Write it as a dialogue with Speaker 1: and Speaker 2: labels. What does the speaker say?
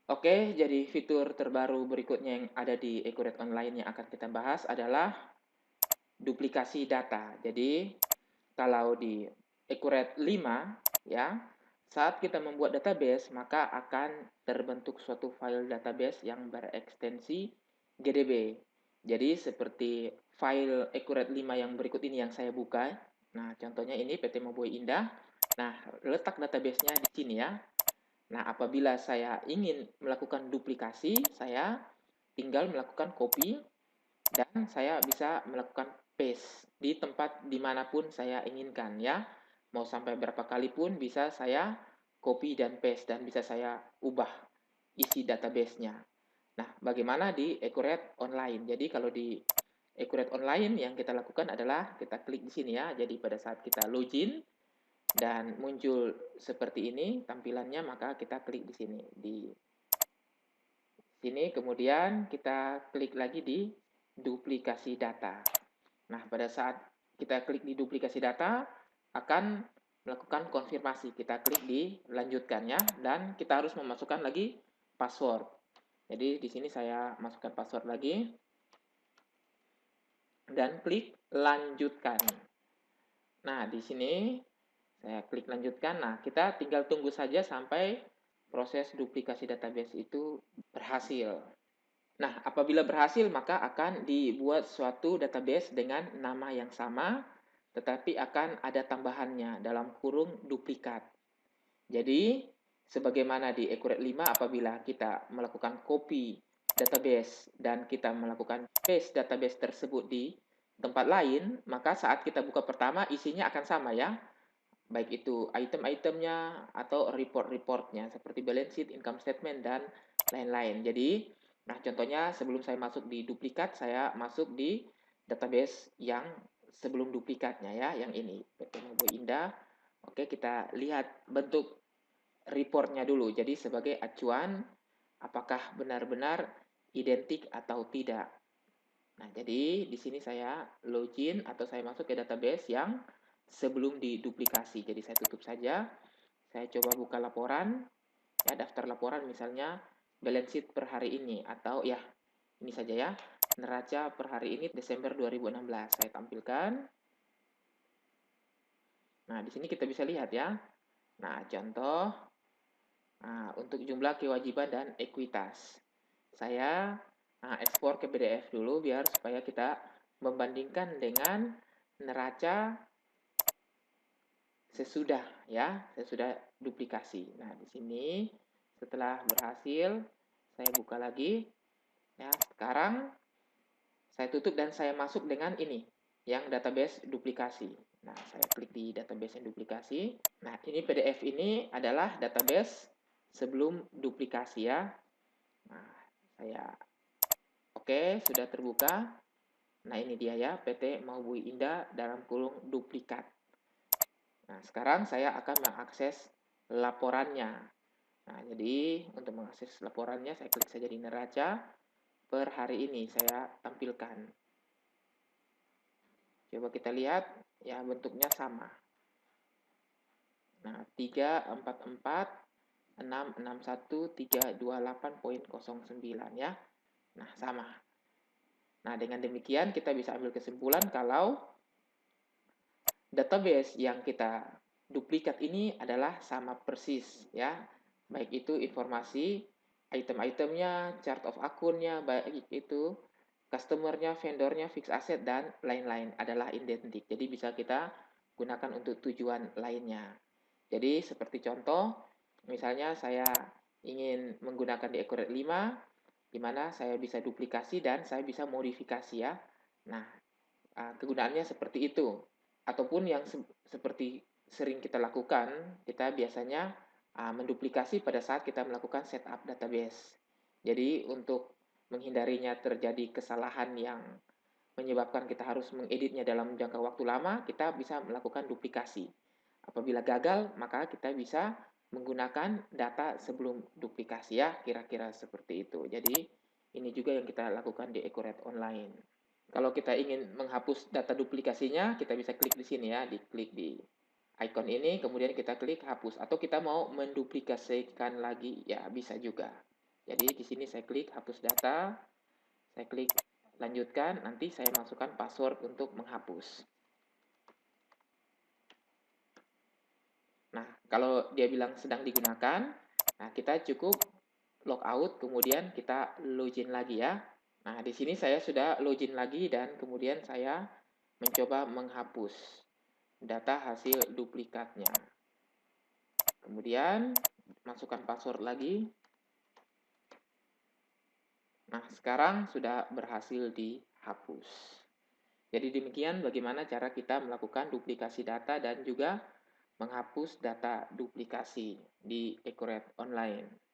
Speaker 1: Oke, jadi fitur terbaru berikutnya yang ada di Accurate Online yang akan kita bahas adalah duplikasi data. Jadi, kalau di Accurate 5, ya, saat kita membuat database, maka akan terbentuk suatu file database yang berekstensi GDB. Jadi, seperti file Accurate 5 yang berikut ini yang saya buka. Nah, contohnya ini PT Moboy Indah. Nah, letak database-nya di sini ya. Nah, apabila saya ingin melakukan duplikasi, saya tinggal melakukan copy dan saya bisa melakukan paste di tempat dimanapun saya inginkan ya. Mau sampai berapa kali pun bisa saya copy dan paste dan bisa saya ubah isi database-nya. Nah, bagaimana di Accurate Online? Jadi kalau di Accurate Online yang kita lakukan adalah kita klik di sini ya. Jadi pada saat kita login dan muncul seperti ini tampilannya, maka kita klik di sini. Di sini kemudian kita klik lagi di duplikasi data. Nah, pada saat kita klik di duplikasi data, akan melakukan konfirmasi. Kita klik di lanjutkan ya, dan kita harus memasukkan lagi password. Jadi di sini saya masukkan password lagi, dan klik lanjutkan. Nah, di sini saya klik lanjutkan. Nah, kita tinggal tunggu saja sampai proses duplikasi database itu berhasil. Nah, apabila berhasil, maka akan dibuat suatu database dengan nama yang sama, tetapi akan ada tambahannya dalam kurung duplikat. Jadi, sebagaimana di Accurate 5, apabila kita melakukan copy database dan kita melakukan paste database tersebut di tempat lain, maka saat kita buka pertama, isinya akan sama ya. Baik itu item-itemnya atau report-reportnya, seperti balance sheet, income statement, dan lain-lain. Jadi, nah contohnya sebelum saya masuk di duplikat, saya masuk di database yang sebelum duplikatnya ya, yang ini, PT Mobo Indah. Oke, kita lihat bentuk reportnya dulu. Jadi sebagai acuan, apakah benar-benar identik atau tidak. Nah, jadi di sini saya login atau saya masuk ke database yang sebelum diduplikasi. Jadi saya tutup saja. Saya coba buka laporan, ya daftar laporan misalnya balance sheet per hari ini atau ya ini saja ya, neraca per hari ini Desember 2016. Saya tampilkan. Nah, di sini kita bisa lihat ya. Nah, contoh untuk jumlah kewajiban dan ekuitas. Saya ekspor ke PDF dulu biar supaya kita membandingkan dengan neraca sesudah ya, sesudah duplikasi. Nah, di sini setelah berhasil saya buka lagi ya. Sekarang saya tutup dan saya masuk dengan ini yang database duplikasi. Nah, saya klik di database yang duplikasi. Nah, ini PDF ini adalah database sebelum duplikasi ya. Nah, saya oke, sudah terbuka. Nah, ini dia ya, PT Maubui Indah dalam kurung duplikat. Nah, sekarang saya akan mengakses laporannya. Nah, jadi untuk mengakses laporannya, saya klik saja di neraca per hari ini. Saya tampilkan. Coba kita lihat, ya bentuknya sama. Nah, 344 661 328.09 ya. Nah, sama. Nah, dengan demikian kita bisa ambil kesimpulan kalau database yang kita duplikat ini adalah sama persis ya. Baik itu informasi item-itemnya, chart of akunnya, baik itu customernya, vendornya, fixed asset, dan lain-lain adalah identik. Jadi bisa kita gunakan untuk tujuan lainnya. Jadi seperti contoh, misalnya saya ingin menggunakan di Accurate 5, di mana saya bisa duplikasi dan saya bisa modifikasi ya. Nah, kegunaannya seperti itu. Ataupun yang seperti sering kita lakukan, kita biasanya menduplikasi pada saat kita melakukan setup database. Jadi untuk menghindarinya terjadi kesalahan yang menyebabkan kita harus mengeditnya dalam jangka waktu lama, kita bisa melakukan duplikasi. Apabila gagal, maka kita bisa menggunakan data sebelum duplikasi ya, kira-kira seperti itu. Jadi ini juga yang kita lakukan di Accurate Online. Kalau kita ingin menghapus data duplikasinya, kita bisa klik di sini ya, diklik di icon ini, kemudian kita klik hapus. Atau kita mau menduplikasikan lagi, ya bisa juga. Jadi di sini saya klik hapus data, saya klik lanjutkan, nanti saya masukkan password untuk menghapus. Nah, kalau dia bilang sedang digunakan, nah kita cukup logout, kemudian kita login lagi ya. Nah, di sini saya sudah login lagi dan kemudian saya mencoba menghapus data hasil duplikatnya. Kemudian masukkan password lagi. Nah, sekarang sudah berhasil dihapus. Jadi demikian bagaimana cara kita melakukan duplikasi data dan juga menghapus data duplikasi di Ecoret Online.